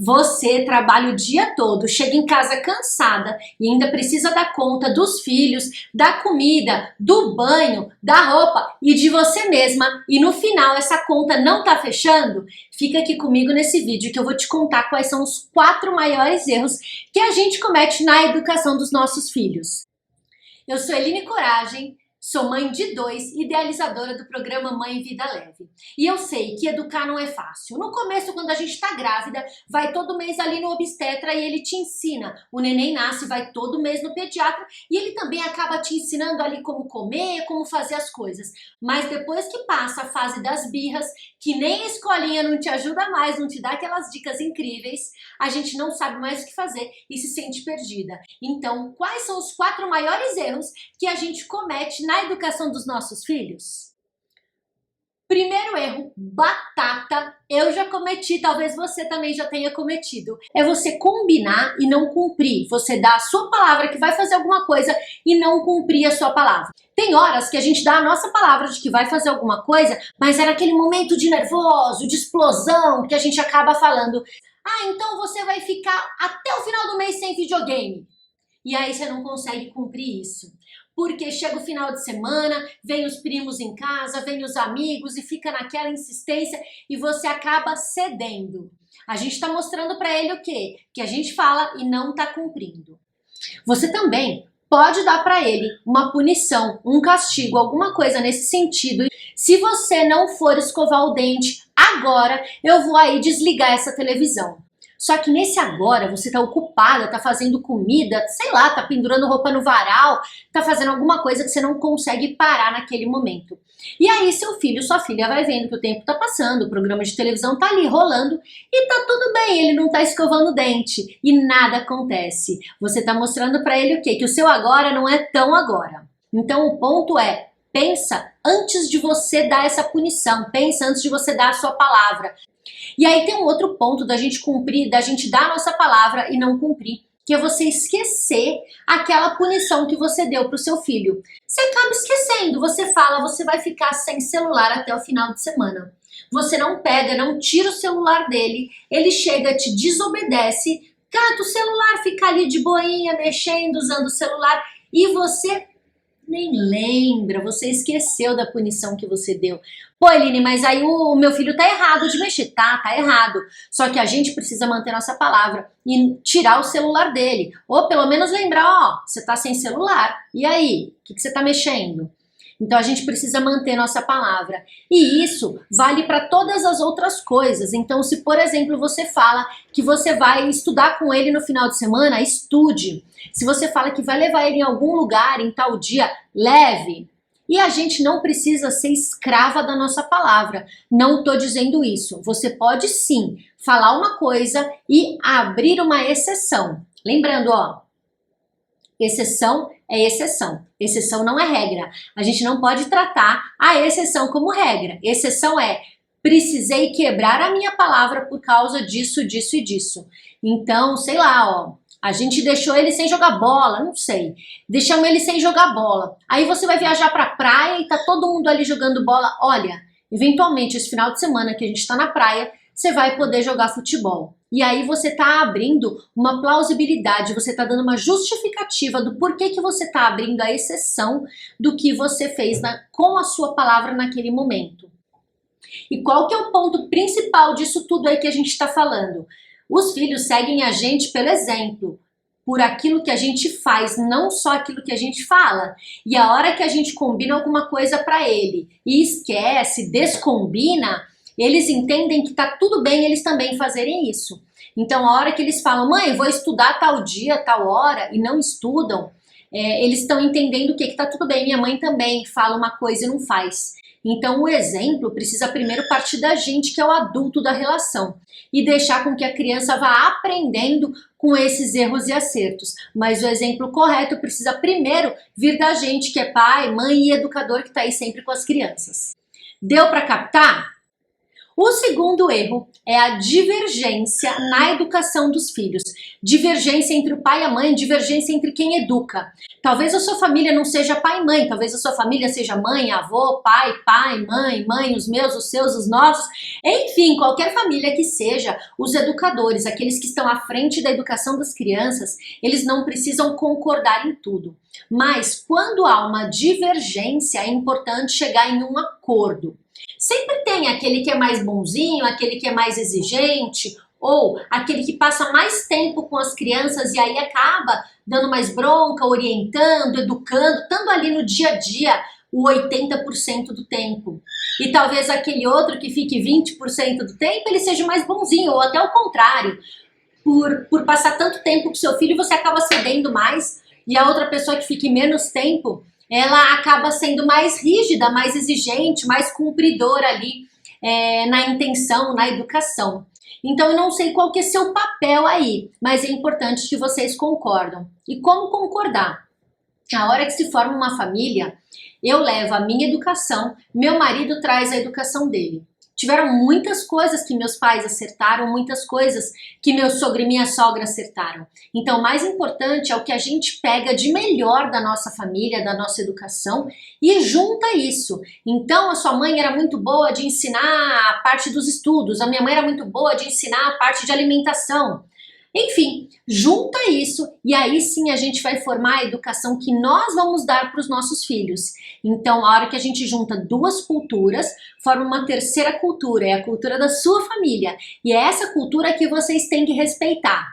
Você trabalha o dia todo, chega em casa cansada e ainda precisa dar conta dos filhos, da comida, do banho, da roupa e de você mesma e no final essa conta não tá fechando? Fica aqui comigo nesse vídeo que eu vou te contar quais são os 4 maiores erros que a gente comete na educação dos nossos filhos. Eu sou Eline Coragem, sou mãe de 2, idealizadora do programa Mãe Vida Leve. E eu sei que educar não é fácil. No começo, quando a gente tá grávida, vai todo mês ali no obstetra e ele te ensina. O neném nasce, vai todo mês no pediatra e ele também acaba te ensinando ali como comer, como fazer as coisas. Mas depois que passa a fase das birras, que nem a escolinha não te ajuda mais, não te dá aquelas dicas incríveis, a gente não sabe mais o que fazer e se sente perdida. Então, quais são os 4 maiores erros que a gente comete na educação dos nossos filhos? Primeiro erro, batata, eu já cometi, talvez você também já tenha cometido. É você combinar e não cumprir. Você dá a sua palavra que vai fazer alguma coisa e não cumprir a sua palavra. Tem horas que a gente dá a nossa palavra de que vai fazer alguma coisa, mas é naquele momento de nervoso, de explosão, que a gente acaba falando: ah, então você vai ficar até o final do mês sem videogame. E aí você não consegue cumprir isso. Porque chega o final de semana, vem os primos em casa, vem os amigos e fica naquela insistência e você acaba cedendo. A gente está mostrando para ele o quê? Que a gente fala e não está cumprindo. Você também pode dar para ele uma punição, um castigo, alguma coisa nesse sentido. Se você não for escovar o dente agora, eu vou aí desligar essa televisão. Só que nesse agora você tá ocupada, tá fazendo comida, sei lá, tá pendurando roupa no varal, tá fazendo alguma coisa que você não consegue parar naquele momento. E aí seu filho, sua filha vai vendo que o tempo tá passando, o programa de televisão tá ali rolando e tá tudo bem, ele não tá escovando o dente e nada acontece. Você tá mostrando pra ele o quê? Que o seu agora não é tão agora. Então o ponto é, pensa antes de você dar essa punição, pensa antes de você dar a sua palavra. E aí tem um outro ponto da gente cumprir, da gente dar a nossa palavra e não cumprir, que é você esquecer aquela punição que você deu para o seu filho. Você acaba esquecendo, você fala, você vai ficar sem celular até o final de semana. Você não pega, não tira o celular dele, ele chega, te desobedece, cata o celular, fica ali de boinha, mexendo, usando o celular e você nem lembra, você esqueceu da punição que você deu. Pô, Eline, mas aí o meu filho tá errado de mexer. Tá errado. Só que a gente precisa manter nossa palavra e tirar o celular dele. Ou pelo menos lembrar, ó, você tá sem celular. E aí? O que você tá mexendo? Então a gente precisa manter nossa palavra. E isso vale para todas as outras coisas. Então se, por exemplo, você fala que você vai estudar com ele no final de semana, estude. Se você fala que vai levar ele em algum lugar em tal dia, leve. E a gente não precisa ser escrava da nossa palavra. Não estou dizendo isso. Você pode sim falar uma coisa e abrir uma exceção. Lembrando, ó, exceção é exceção. Exceção não é regra. A gente não pode tratar a exceção como regra. Exceção é, precisei quebrar a minha palavra por causa disso, disso e disso. Então, sei lá, ó, a gente deixou ele sem jogar bola, não sei. Deixamos ele sem jogar bola. Aí você vai viajar pra praia e tá todo mundo ali jogando bola. Olha, eventualmente esse final de semana que a gente tá na praia, você vai poder jogar futebol. E aí você tá abrindo uma plausibilidade, você tá dando uma justificativa do porquê que você tá abrindo a exceção do que você fez com a sua palavra naquele momento. E qual que é o ponto principal disso tudo aí que a gente tá falando? Os filhos seguem a gente pelo exemplo, por aquilo que a gente faz, não só aquilo que a gente fala. E a hora que a gente combina alguma coisa para ele e esquece, descombina, eles entendem que tá tudo bem eles também fazerem isso. Então a hora que eles falam, mãe, vou estudar tal dia, tal hora, e não estudam, eles estão entendendo que tá tudo bem, minha mãe também fala uma coisa e não faz. Então o exemplo precisa primeiro partir da gente, que é o adulto da relação, e deixar com que a criança vá aprendendo com esses erros e acertos. Mas o exemplo correto precisa primeiro vir da gente, que é pai, mãe e educador que está aí sempre com as crianças. Deu para captar? O segundo erro é a divergência na educação dos filhos. Divergência entre o pai e a mãe, divergência entre quem educa. Talvez a sua família não seja pai e mãe, talvez a sua família seja mãe, avô, pai, mãe, os meus, os seus, os nossos. Enfim, qualquer família que seja, os educadores, aqueles que estão à frente da educação das crianças, eles não precisam concordar em tudo. Mas quando há uma divergência, é importante chegar em um acordo. Sempre tem aquele que é mais bonzinho, aquele que é mais exigente, ou aquele que passa mais tempo com as crianças e aí acaba dando mais bronca, orientando, educando, estando ali no dia a dia o 80% do tempo. E talvez aquele outro que fique 20% do tempo, ele seja mais bonzinho, ou até o contrário. Por passar tanto tempo com seu filho, você acaba cedendo mais, e a outra pessoa que fique menos tempo, ela acaba sendo mais rígida, mais exigente, mais cumpridora ali na intenção, na educação. Então eu não sei qual que é seu papel aí, mas é importante que vocês concordam. E como concordar? A hora que se forma uma família, eu levo a minha educação, meu marido traz a educação dele. Tiveram muitas coisas que meus pais acertaram, muitas coisas que meu sogro e minha sogra acertaram. Então, o mais importante é o que a gente pega de melhor da nossa família, da nossa educação e junta isso. Então, a sua mãe era muito boa de ensinar a parte dos estudos, a minha mãe era muito boa de ensinar a parte de alimentação. Enfim, junta isso e aí sim a gente vai formar a educação que nós vamos dar para os nossos filhos. Então, a hora que a gente junta duas culturas, forma uma terceira cultura, é a cultura da sua família. E é essa cultura que vocês têm que respeitar.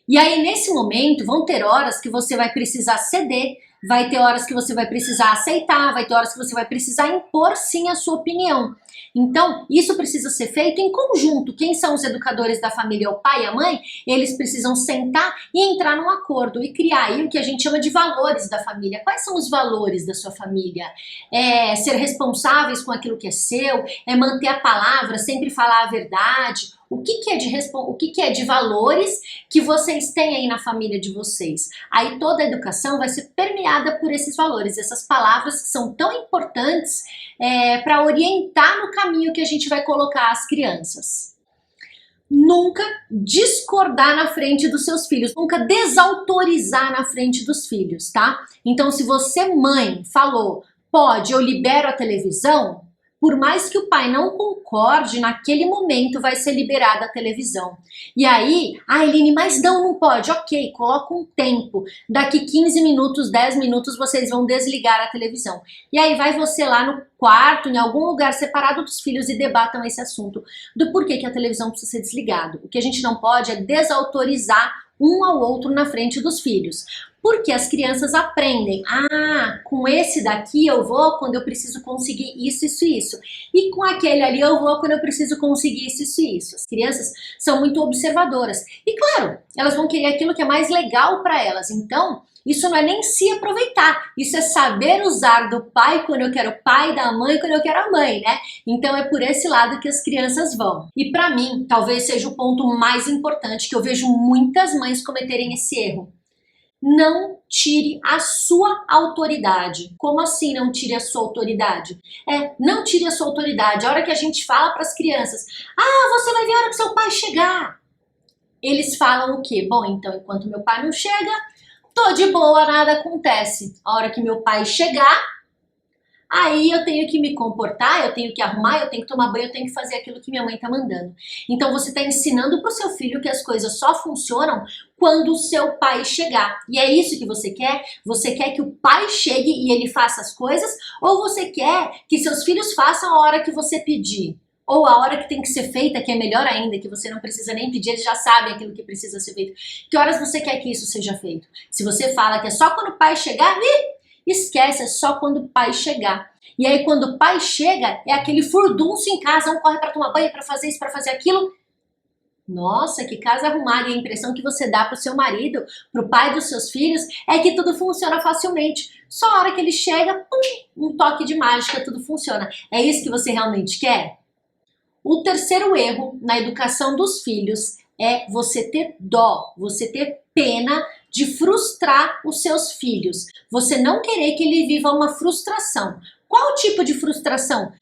E aí, nesse momento, vão ter horas que você vai precisar ceder, vai ter horas que você vai precisar aceitar, vai ter horas que você vai precisar impor sim a sua opinião. Então, isso precisa ser feito em conjunto. Quem são os educadores da família, o pai e a mãe? Eles precisam sentar e entrar num acordo e criar aí o que a gente chama de valores da família. Quais são os valores da sua família? É ser responsáveis com aquilo que é seu, é manter a palavra, sempre falar a verdade. O que é de valores que vocês têm aí na família de vocês? Aí toda a educação vai ser permeada por esses valores, essas palavras que são tão importantes para orientar no caminho que a gente vai colocar as crianças. Nunca discordar na frente dos seus filhos, nunca desautorizar na frente dos filhos, tá? Então, se você, mãe, falou, pode, eu libero a televisão, por mais que o pai não concorde, naquele momento vai ser liberada a televisão. E aí, Eline, mas não pode. Ok, coloca um tempo. Daqui 15 minutos, 10 minutos, vocês vão desligar a televisão. E aí vai você lá no quarto, em algum lugar separado dos filhos e debatam esse assunto do porquê que a televisão precisa ser desligada. O que a gente não pode é desautorizar um ao outro na frente dos filhos. Porque as crianças aprendem, com esse daqui eu vou quando eu preciso conseguir isso, isso e isso. E com aquele ali eu vou quando eu preciso conseguir isso, isso e isso. As crianças são muito observadoras. E claro, elas vão querer aquilo que é mais legal para elas. Então, isso não é nem se aproveitar. Isso é saber usar do pai quando eu quero pai, da mãe quando eu quero a mãe, né? Então é por esse lado que as crianças vão. E para mim, talvez seja o ponto mais importante que eu vejo muitas mães cometerem esse erro. Não tire a sua autoridade. Como assim não tire a sua autoridade? Não tire a sua autoridade. A hora que a gente fala para as crianças, você vai ver a hora que seu pai chegar. Eles falam o quê? Bom, então enquanto meu pai não chega, tô de boa, nada acontece. A hora que meu pai chegar, aí eu tenho que me comportar, eu tenho que arrumar, eu tenho que tomar banho, eu tenho que fazer aquilo que minha mãe tá mandando. Então você está ensinando pro seu filho que as coisas só funcionam quando o seu pai chegar. E é isso que você quer? Você quer que o pai chegue e ele faça as coisas? Ou você quer que seus filhos façam a hora que você pedir? Ou a hora que tem que ser feita, que é melhor ainda, que você não precisa nem pedir, eles já sabem aquilo que precisa ser feito. Que horas você quer que isso seja feito? Se você fala que é só quando o pai chegar, esquece, é só quando o pai chegar. E aí quando o pai chega, é aquele furdunço em casa, um corre para tomar banho, para fazer isso, para fazer aquilo. Nossa, que casa arrumada. E a impressão que você dá pro seu marido, pro pai dos seus filhos, é que tudo funciona facilmente. Só a hora que ele chega, um toque de mágica, tudo funciona. É isso que você realmente quer? O terceiro erro na educação dos filhos é você ter dó, você ter pena de frustrar os seus filhos. Você não querer que ele viva uma frustração. Qual tipo de frustração?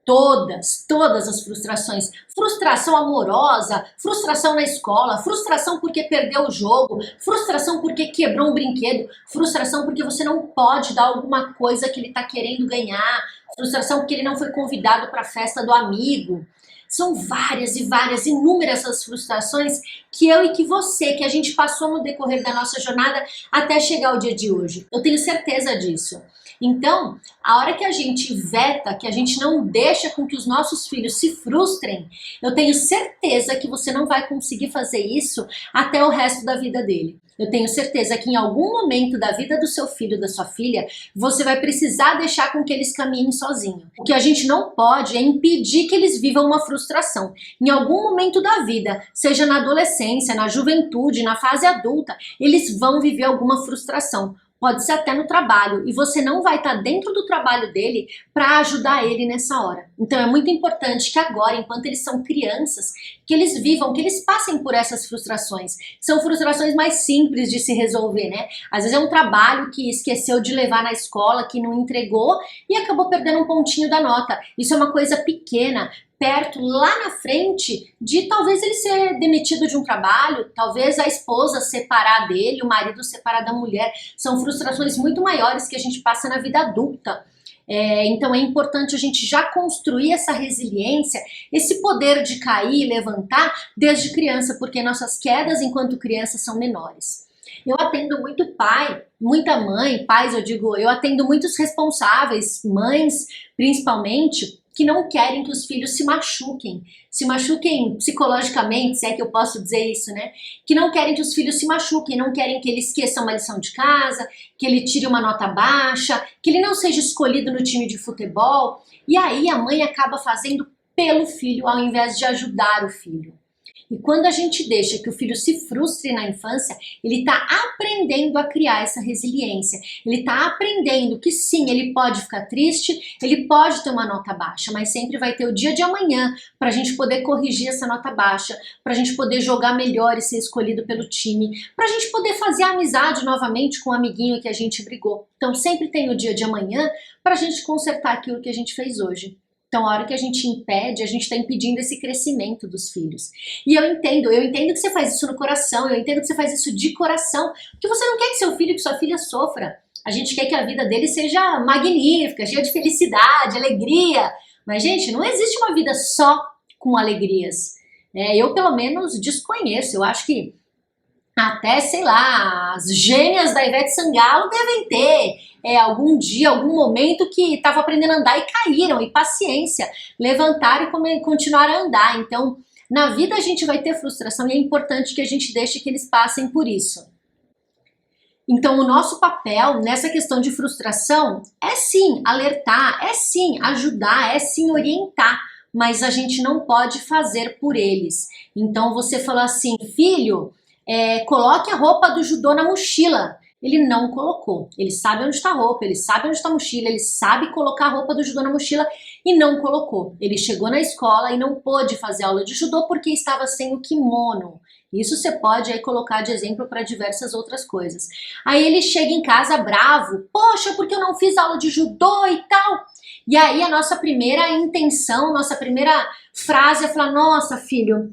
todas as frustrações. Frustração amorosa, frustração na escola, frustração porque perdeu o jogo, frustração porque quebrou um brinquedo, frustração porque você não pode dar alguma coisa que ele está querendo ganhar, frustração porque ele não foi convidado para a festa do amigo. São várias e várias, inúmeras as frustrações que eu e que você, que a gente passou no decorrer da nossa jornada até chegar ao dia de hoje. Eu tenho certeza disso. Então, a hora que a gente veta, que a gente não deixa com que os nossos filhos se frustrem, eu tenho certeza que você não vai conseguir fazer isso até o resto da vida dele. Eu tenho certeza que em algum momento da vida do seu filho, da sua filha, você vai precisar deixar com que eles caminhem sozinhos. O que a gente não pode é impedir que eles vivam uma frustração. Em algum momento da vida, seja na adolescência, na juventude, na fase adulta, eles vão viver alguma frustração. Pode ser até no trabalho, e você não vai estar dentro do trabalho dele para ajudar ele nessa hora. Então é muito importante que agora, enquanto eles são crianças, que eles vivam, que eles passem por essas frustrações. São frustrações mais simples de se resolver, né? Às vezes é um trabalho que esqueceu de levar na escola, que não entregou e acabou perdendo um pontinho da nota. Isso é uma coisa pequena, perto, lá na frente, de talvez ele ser demitido de um trabalho, talvez a esposa separar dele, o marido separar da mulher. São frustrações muito maiores que a gente passa na vida adulta. Então é importante a gente já construir essa resiliência, esse poder de cair e levantar desde criança, porque nossas quedas enquanto crianças são menores. Eu atendo muito pai, muita mãe, pais eu digo, eu atendo muitos responsáveis, mães principalmente, que não querem que os filhos se machuquem psicologicamente, se é que eu posso dizer isso, né? Que não querem que os filhos se machuquem, não querem que ele esqueça uma lição de casa, que ele tire uma nota baixa, que ele não seja escolhido no time de futebol. E aí a mãe acaba fazendo pelo filho ao invés de ajudar o filho. E quando a gente deixa que o filho se frustre na infância, ele está aprendendo a criar essa resiliência. Ele está aprendendo que sim, ele pode ficar triste, ele pode ter uma nota baixa, mas sempre vai ter o dia de amanhã para a gente poder corrigir essa nota baixa, para a gente poder jogar melhor e ser escolhido pelo time, para a gente poder fazer amizade novamente com o amiguinho que a gente brigou. Então sempre tem o dia de amanhã para a gente consertar aquilo que a gente fez hoje. Então, a hora que a gente impede, a gente está impedindo esse crescimento dos filhos. E eu entendo que você faz isso no coração, eu entendo que você faz isso de coração, porque você não quer que seu filho e que sua filha sofra. A gente quer que a vida dele seja magnífica, cheia de felicidade, alegria. Mas, gente, não existe uma vida só com alegrias. Eu, pelo menos, desconheço. Eu acho que até, sei lá, as gêmeas da Ivete Sangalo devem ter algum dia, algum momento que estavam aprendendo a andar e caíram, e paciência, levantaram e continuaram a andar. Então, na vida a gente vai ter frustração e é importante que a gente deixe que eles passem por isso. Então, o nosso papel nessa questão de frustração é sim alertar, é sim ajudar, é sim orientar, mas a gente não pode fazer por eles. Então, você falou assim, filho, coloque a roupa do judô na mochila. Ele não colocou. Ele sabe onde está a roupa, ele sabe onde está a mochila, ele sabe colocar a roupa do judô na mochila e não colocou. Ele chegou na escola e não pôde fazer aula de judô porque estava sem o kimono. Isso você pode aí colocar de exemplo para diversas outras coisas. Aí ele chega em casa bravo. Poxa, porque eu não fiz aula de judô e tal? E aí a nossa primeira intenção, nossa primeira frase é falar, nossa, filho,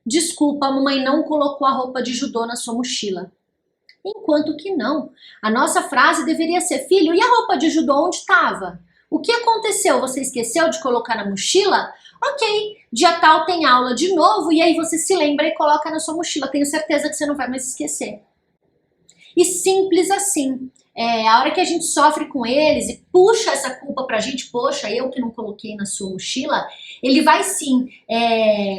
desculpa, a mamãe não colocou a roupa de judô na sua mochila. Enquanto que não. A nossa frase deveria ser, filho, e a roupa de judô onde estava? O que aconteceu? Você esqueceu de colocar na mochila? Ok, dia tal tem aula de novo e aí você se lembra e coloca na sua mochila. Tenho certeza que você não vai mais esquecer. E simples assim. A hora que a gente sofre com eles e puxa essa culpa pra gente, poxa, eu que não coloquei na sua mochila, ele vai sim,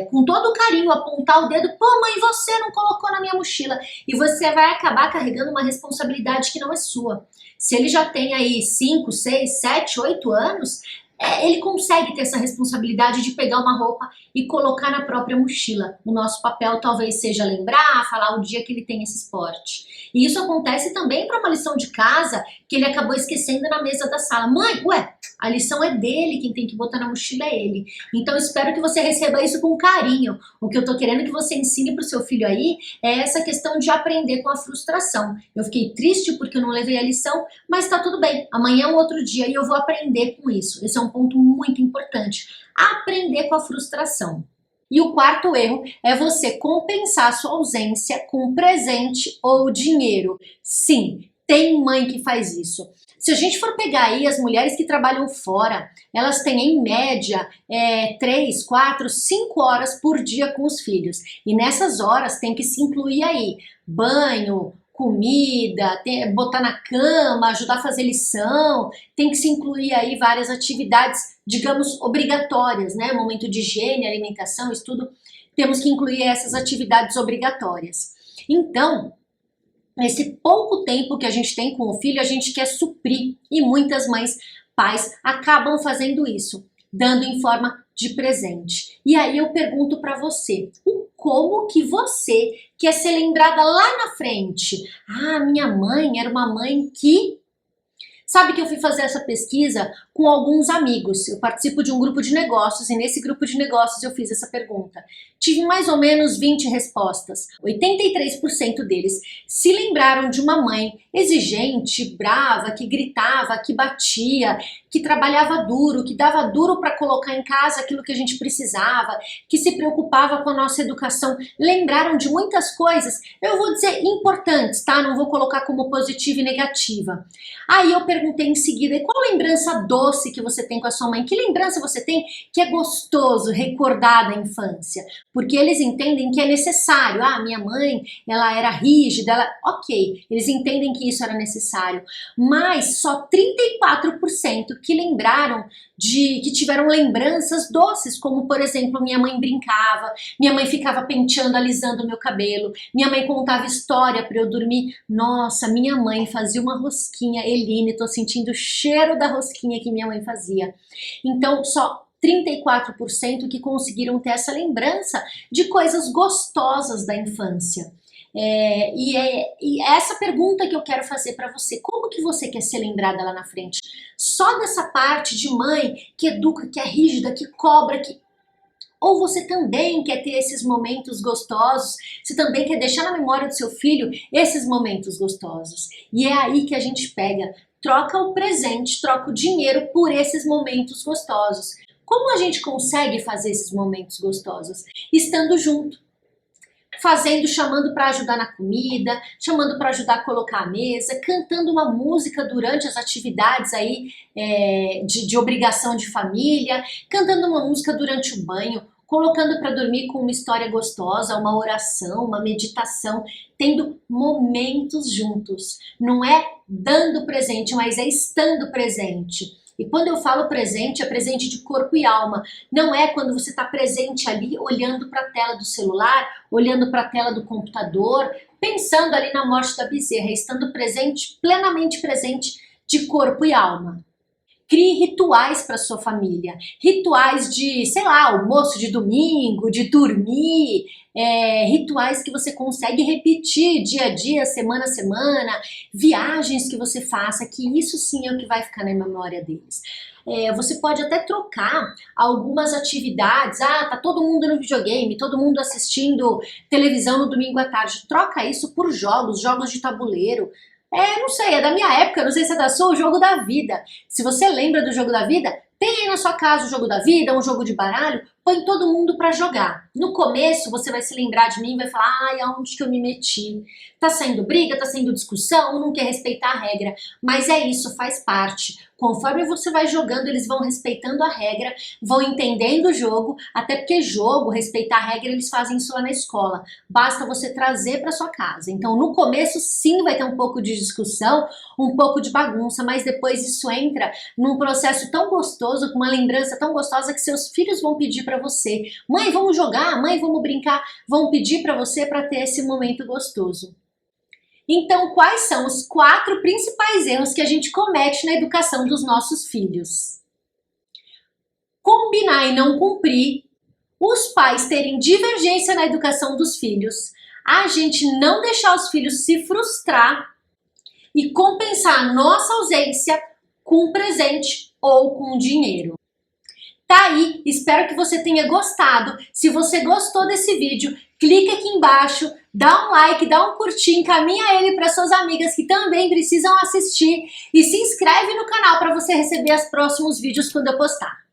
com todo o carinho, apontar o dedo, pô mãe, você não colocou na minha mochila. E você vai acabar carregando uma responsabilidade que não é sua. Se ele já tem aí 5, 6, 7, 8 anos, ele consegue ter essa responsabilidade de pegar uma roupa e colocar na própria mochila. O nosso papel talvez seja lembrar, falar o dia que ele tem esse esporte. E isso acontece também para uma lição de casa que ele acabou esquecendo na mesa da sala. Mãe, ué, A lição é dele, quem tem que botar na mochila é ele. Então espero que você receba isso com carinho. O que eu tô querendo que você ensine pro seu filho aí é essa questão de aprender com a frustração. Eu fiquei triste porque eu não levei a lição, mas tá tudo bem. Amanhã é um outro dia e eu vou aprender com isso. Esse é um ponto muito importante. Aprender com a frustração. E o quarto erro é você compensar sua ausência com presente ou dinheiro. Sim, tem mãe que faz isso. Se a gente for pegar aí as mulheres que trabalham fora, elas têm em média 3, 4, 5 horas por dia com os filhos. E nessas horas tem que se incluir aí banho, comida, botar na cama, ajudar a fazer lição, tem que se incluir aí várias atividades, digamos, obrigatórias, né? Momento de higiene, alimentação, estudo, temos que incluir essas atividades obrigatórias. Então, nesse pouco tempo que a gente tem com o filho, a gente quer suprir, e muitas mães, pais, acabam fazendo isso, dando em forma de presente. E aí eu pergunto para você, como que você quer ser lembrada lá na frente? Ah, minha mãe era uma mãe que... Sabe que eu fui fazer essa pesquisa com alguns amigos. Eu participo de um grupo de negócios e nesse grupo de negócios eu fiz essa pergunta. Tive mais ou menos 20 respostas. 83% deles se lembraram de uma mãe exigente, brava, que gritava, que batia, que trabalhava duro, que dava duro para colocar em casa aquilo que a gente precisava, que se preocupava com a nossa educação. Lembraram de muitas coisas, eu vou dizer importantes, tá? Não vou colocar como positiva e negativa. Aí eu perguntei em seguida, e qual lembrança doce que você tem com a sua mãe? Que lembrança você tem que é gostoso recordar da infância? Porque eles entendem que é necessário. Ah, minha mãe, ela era rígida, ok, eles entendem que isso era necessário. Mas só 34% que lembraram que tiveram lembranças doces, como por exemplo, minha mãe brincava, minha mãe ficava penteando, alisando o meu cabelo, minha mãe contava história para eu dormir. Nossa, minha mãe fazia uma rosquinha, Eline, tô sentindo o cheiro da rosquinha que minha mãe fazia. Então, só 34% que conseguiram ter essa lembrança de coisas gostosas da infância. E essa pergunta que eu quero fazer para você, como que você quer ser lembrada lá na frente? Só dessa parte de mãe que educa, que é rígida, que cobra, ou você também quer ter esses momentos gostosos, você também quer deixar na memória do seu filho esses momentos gostosos. E é aí que a gente pega, troca o presente, troca o dinheiro por esses momentos gostosos. Como a gente consegue fazer esses momentos gostosos? Estando junto. Fazendo, chamando para ajudar na comida, chamando para ajudar a colocar a mesa, cantando uma música durante as atividades aí de obrigação de família, cantando uma música durante o banho, colocando para dormir com uma história gostosa, uma oração, uma meditação, tendo momentos juntos. Não é dando presente, mas é estando presente. E quando eu falo presente, é presente de corpo e alma. Não é quando você está presente ali, olhando para a tela do celular, olhando para a tela do computador, pensando ali na morte da bezerra, estando presente, plenamente presente de corpo e alma. Crie rituais para sua família, rituais de, sei lá, almoço de domingo, de dormir, rituais que você consegue repetir dia a dia, semana a semana, viagens que você faça, que isso sim é o que vai ficar na memória deles. Você pode até trocar algumas atividades, tá todo mundo no videogame, todo mundo assistindo televisão no domingo à tarde, troca isso por jogos de tabuleiro. Não sei, é da minha época, não sei se é da sua, o jogo da vida. Se você lembra do jogo da vida, tem aí na sua casa o jogo da vida, um jogo de baralho, põe todo mundo pra jogar. No começo você vai se lembrar de mim e vai falar, ai, aonde que eu me meti? Tá saindo briga, tá saindo discussão, não quer respeitar a regra. Mas é isso, faz parte. Conforme você vai jogando, eles vão respeitando a regra, vão entendendo o jogo, até porque jogo, respeitar a regra, eles fazem isso lá na escola. Basta você trazer para sua casa. Então, no começo, sim, vai ter um pouco de discussão, um pouco de bagunça, mas depois isso entra num processo tão gostoso, com uma lembrança tão gostosa que seus filhos vão pedir para você. Mãe, vamos jogar? Mãe, vamos brincar? Vão pedir para você para ter esse momento gostoso. Então, quais são os 4 principais erros que a gente comete na educação dos nossos filhos? Combinar e não cumprir, os pais terem divergência na educação dos filhos, a gente não deixar os filhos se frustrar e compensar a nossa ausência com presente ou com dinheiro. Tá aí, espero que você tenha gostado. Se você gostou desse vídeo, clica aqui embaixo, dá um like, dá um curtir, encaminha ele para suas amigas que também precisam assistir e se inscreve no canal para você receber os próximos vídeos quando eu postar.